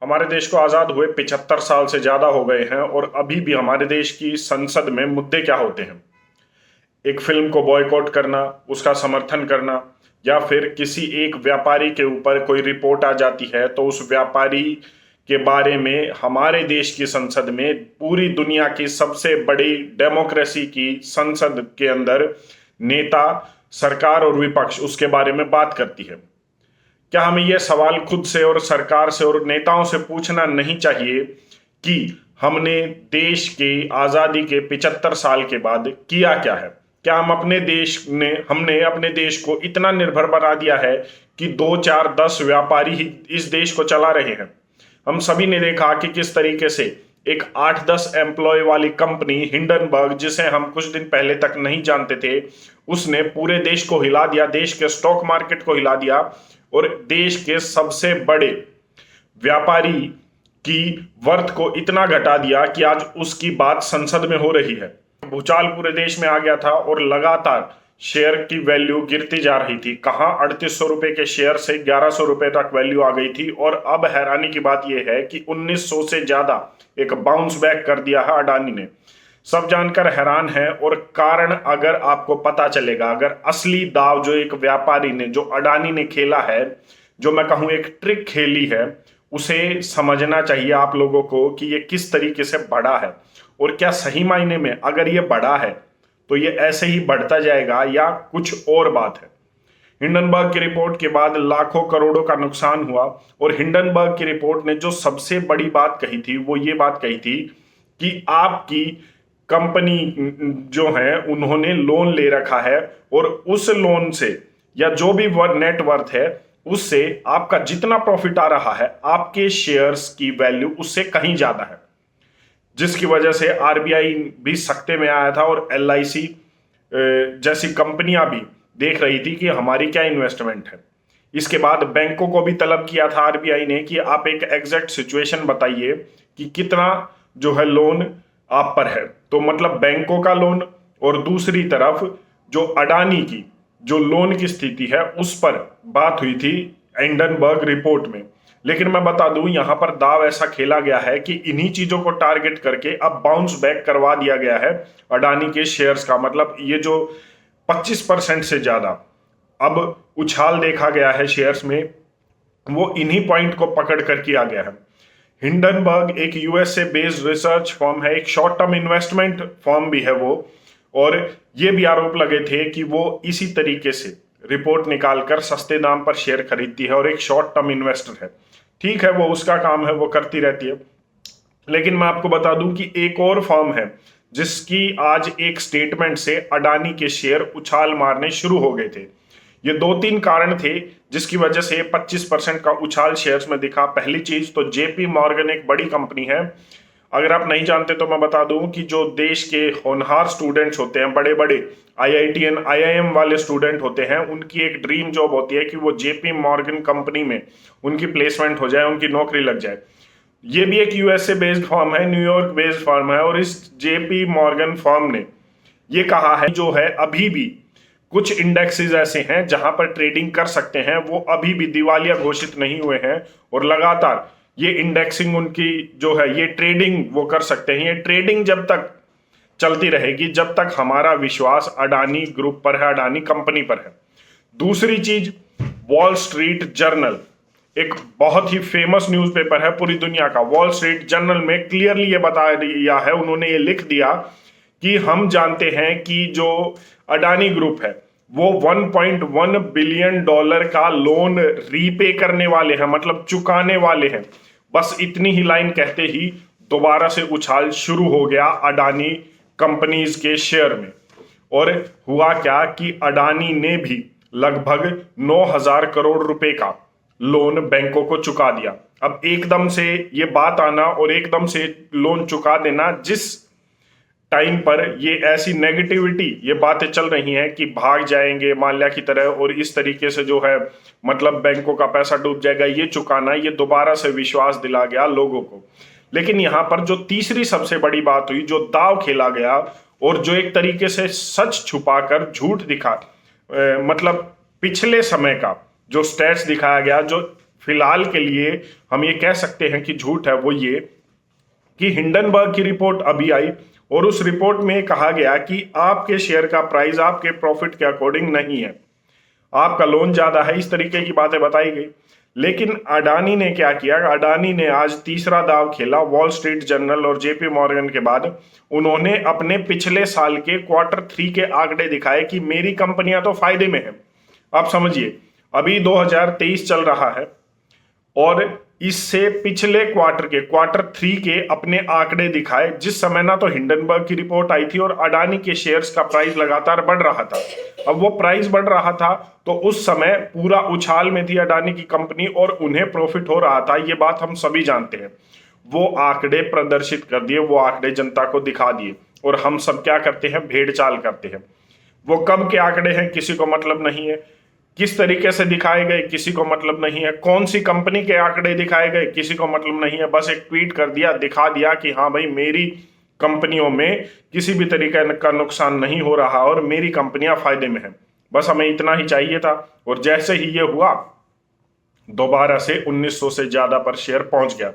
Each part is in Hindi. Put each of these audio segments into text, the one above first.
हमारे देश को आज़ाद हुए 75 साल से ज़्यादा हो गए हैं और अभी भी हमारे देश की संसद में मुद्दे क्या होते हैं। एक फिल्म को बॉयकॉट करना, उसका समर्थन करना, या फिर किसी एक व्यापारी के ऊपर कोई रिपोर्ट आ जाती है तो उस व्यापारी के बारे में हमारे देश की संसद में, पूरी दुनिया की सबसे बड़ी डेमोक्रेसी की संसद के अंदर, नेता, सरकार और विपक्ष उसके बारे में बात करती है। क्या हमें यह सवाल खुद से और सरकार से और नेताओं से पूछना नहीं चाहिए कि हमने देश के आज़ादी के 75 साल के बाद किया क्या है? क्या हम अपने देश ने हमने अपने देश को इतना निर्भर बना दिया है कि 2 4 10 व्यापारी ही इस देश को चला रहे हैं? हम सभी ने देखा कि किस तरीके से एक 8-10 एम्प्लॉय वाली कंपनी हिंडनबर्ग, जिसे हम कुछ दिन पहले तक नहीं जानते थे, उसने पूरे देश को हिला दिया, देश के स्टॉक मार्केट को हिला दिया और देश के सबसे बड़े व्यापारी की वर्थ को इतना घटा दिया कि आज उसकी बात संसद में हो रही है। भूचाल पूरे देश में आ गया था और लगातार शेयर की वैल्यू गिरती जा रही थी। कहां 3800 रुपए के शेयर से 1100 रुपए तक वैल्यू आ गई थी और अब हैरानी की बात यह है कि 1900 से ज्यादा एक बाउंस बैक कर दिया है अडानी ने। सब जानकर हैरान है और कारण अगर आपको पता चलेगा, अगर असली दाव जो एक व्यापारी ने, जो अडानी ने खेला है, जो मैं कहूं एक ट्रिक खेली है, उसे समझना चाहिए आप लोगों को कि ये किस तरीके से बढ़ा है और क्या सही मायने में अगर ये बढ़ा है तो ये ऐसे ही बढ़ता जाएगा या कुछ और बात है। हिंडनबर्ग की रिपोर्ट के बाद लाखों करोड़ों का नुकसान हुआ और हिंडनबर्ग की रिपोर्ट ने जो सबसे बड़ी बात कही थी वो ये बात कही थी कि आपकी कंपनी जो है उन्होंने लोन ले रखा है और उस लोन से या जो भी नेट वर्थ है उससे आपका जितना प्रॉफिट आ रहा है, आपके शेयर्स की वैल्यू उससे कहीं ज्यादा है, जिसकी वजह से आरबीआई भी सख्ते में आया था और एलआईसी जैसी कंपनियां भी देख रही थी कि हमारी क्या इन्वेस्टमेंट है। इसके बाद बैंकों को भी तलब किया था आरबीआई ने कि आप एक एग्जैक्ट सिचुएशन बताइए कि कितना जो है लोन आप पर है। तो मतलब बैंकों का लोन और दूसरी तरफ जो अडानी की जो लोन की स्थिति है उस पर बात हुई थी हिंडनबर्ग रिपोर्ट में। लेकिन मैं बता दूं, यहां पर दाव ऐसा खेला गया है कि इन्हीं चीजों को टारगेट करके अब बाउंस बैक करवा दिया गया है अडानी के शेयर्स का। मतलब ये जो 25% से ज्यादा अब उछाल देखा गया है शेयर्स में, वो इन्हीं पॉइंट को पकड़ कर किया गया है। हिंडनबर्ग एक यूएसए बेस्ड रिसर्च फर्म है, एक शॉर्ट टर्म इन्वेस्टमेंट फर्म भी है वो, और ये भी आरोप लगे थे कि वो इसी तरीके से रिपोर्ट निकालकर सस्ते दाम पर शेयर खरीदती है और एक शॉर्ट टर्म इन्वेस्टर है। ठीक है, वो उसका काम है, वो करती रहती है। लेकिन मैं आपको बता दूं कि एक और फर्म है जिसकी आज एक स्टेटमेंट से अडानी के शेयर उछाल मारने शुरू हो गए थे। ये 2-3 कारण थे जिसकी वजह से 25% का उछाल शेयर्स में दिखा। पहली चीज तो जेपी मॉर्गन एक बड़ी कंपनी है। अगर आप नहीं जानते तो मैं बता दूं कि जो देश के होनहार स्टूडेंट्स होते हैं, बड़े बड़े आईआईटीएन आईआईएम वाले स्टूडेंट होते हैं, उनकी एक ड्रीम जॉब होती है कि वो जेपी मॉर्गन कंपनी में उनकी प्लेसमेंट हो जाए, उनकी नौकरी लग जाए। ये भी एक यूएसए बेस्ड फर्म है, न्यूयॉर्क बेस्ड फर्म है, और इस जेपी मॉर्गन फर्म ने ये कहा है जो है अभी भी कुछ इंडेक्सेस ऐसे हैं जहां पर ट्रेडिंग कर सकते हैं, वो अभी भी दिवालिया घोषित नहीं हुए हैं और लगातार ये इंडेक्सिंग उनकी जो है, ये ट्रेडिंग वो कर सकते हैं। ये ट्रेडिंग जब तक चलती रहेगी जब तक हमारा विश्वास अडानी ग्रुप पर है, अडानी कंपनी पर है। दूसरी चीज, वॉल स्ट्रीट जर्नल एक बहुत ही फेमस न्यूज़पेपर है पूरी दुनिया का। वॉल स्ट्रीट जर्नल में क्लियरली ये बता दिया है, उन्होंने ये लिख दिया कि हम जानते हैं कि जो अडानी ग्रुप है वो 1.1 बिलियन डॉलर का लोन रीपे करने वाले हैं, मतलब चुकाने वाले हैं। बस इतनी ही लाइन कहते ही दोबारा से उछाल शुरू हो गया अडानी कंपनीज के शेयर में। और हुआ क्या कि अडानी ने भी लगभग 9,000 करोड़ रुपए का लोन बैंकों को चुका दिया। अब एकदम से ये बात आना और एकदम से लोन चुका देना, जिस टाइम पर ये ऐसी नेगेटिविटी, ये बातें चल रही हैं कि भाग जाएंगे माल्या की तरह और इस तरीके से जो है मतलब बैंकों का पैसा डूब जाएगा, ये चुकाना, ये दोबारा से विश्वास दिला गया लोगों को। लेकिन यहां पर जो तीसरी सबसे बड़ी बात हुई, जो दाव खेला गया और जो एक तरीके से सच छुपाकर झूठ दिखा, मतलब पिछले समय का जो स्टैट्स दिखाया गया, जो फिलहाल के लिए हम ये कह सकते हैं कि झूठ है वो ये कि हिंडनबर्ग की रिपोर्ट अभी आई और उस रिपोर्ट में कहा गया कि आपके शेयर का प्राइस आपके प्रॉफिट के अकॉर्डिंग नहीं है, आपका लोन ज्यादा है, इस तरीके की बातें बताई गई। लेकिन अडानी ने क्या किया, अडानी ने आज तीसरा दाव खेला वॉल स्ट्रीट जर्नल और जेपी मॉर्गन के बाद। उन्होंने अपने पिछले साल के Q3 के आंकड़े दिखाए कि मेरी कंपनियां तो फायदे में है। आप समझिए, अभी 2023 चल रहा है और इससे पिछले क्वार्टर के Q3 के अपने आंकड़े दिखाए, जिस समय ना तो हिंडनबर्ग की रिपोर्ट आई थी और अडानी के शेयर्स का प्राइस लगातार बढ़ रहा था। अब वो प्राइस बढ़ रहा था तो उस समय पूरा उछाल में थी अडानी की कंपनी और उन्हें प्रॉफिट हो रहा था, ये बात हम सभी जानते हैं। वो आंकड़े प्रदर्शित कर दिए, वो आंकड़े जनता को दिखा दिए और हम सब क्या करते हैं, भेड़ चाल करते हैं। वो कब के आंकड़े हैं किसी को मतलब नहीं है, किस तरीके से दिखाए गए किसी को मतलब नहीं है, कौन सी कंपनी के आंकड़े दिखाए गए किसी को मतलब नहीं है। बस एक ट्वीट कर दिया, दिखा दिया कि हाँ भाई मेरी कंपनियों में किसी भी तरीके का नुकसान नहीं हो रहा और मेरी कंपनियां फायदे में हैं। बस हमें इतना ही चाहिए था और जैसे ही ये हुआ दोबारा से 1900 से ज्यादा पर शेयर पहुंच गया।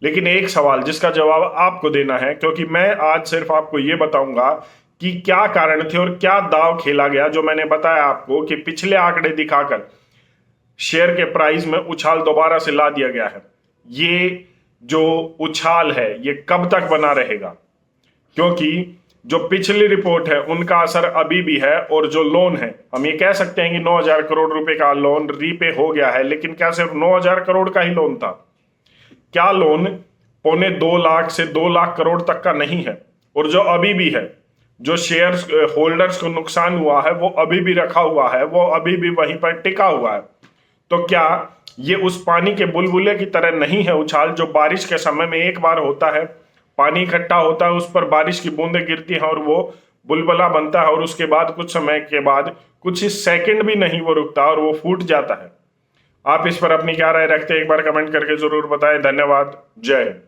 लेकिन एक सवाल जिसका जवाब आपको देना है, क्योंकि मैं आज सिर्फ आपको ये बताऊंगा कि क्या कारण थे और क्या दाव खेला गया, जो मैंने बताया आपको कि पिछले आंकड़े दिखाकर शेयर के प्राइस में उछाल दोबारा से ला दिया गया है। ये जो उछाल है ये कब तक बना रहेगा, क्योंकि जो पिछली रिपोर्ट है उनका असर अभी भी है और जो लोन है हम ये कह सकते हैं कि 9,000 करोड़ रुपए का लोन रीपे हो गया है। लेकिन क्या सिर्फ 9,000 करोड़ का ही लोन था? क्या लोन 2.25 लाख से 2 लाख करोड़ तक का नहीं है? और जो अभी भी है, जो शेयर होल्डर्स को नुकसान हुआ है वो अभी भी रखा हुआ है, वो अभी भी वहीं पर टिका हुआ है। तो क्या ये उस पानी के बुलबुले की तरह नहीं है उछाल, जो बारिश के समय में एक बार होता है, पानी इकट्ठा होता है, उस पर बारिश की बूंदें गिरती हैं और वो बुलबुला बनता है और उसके बाद कुछ समय के बाद कुछ ही सेकंड भी नहीं वो रुकता और वो फूट जाता है। आप इस पर अपनी क्या राय रखते हैं, एक बार कमेंट करके जरूर बताएं। धन्यवाद। जय हिंद।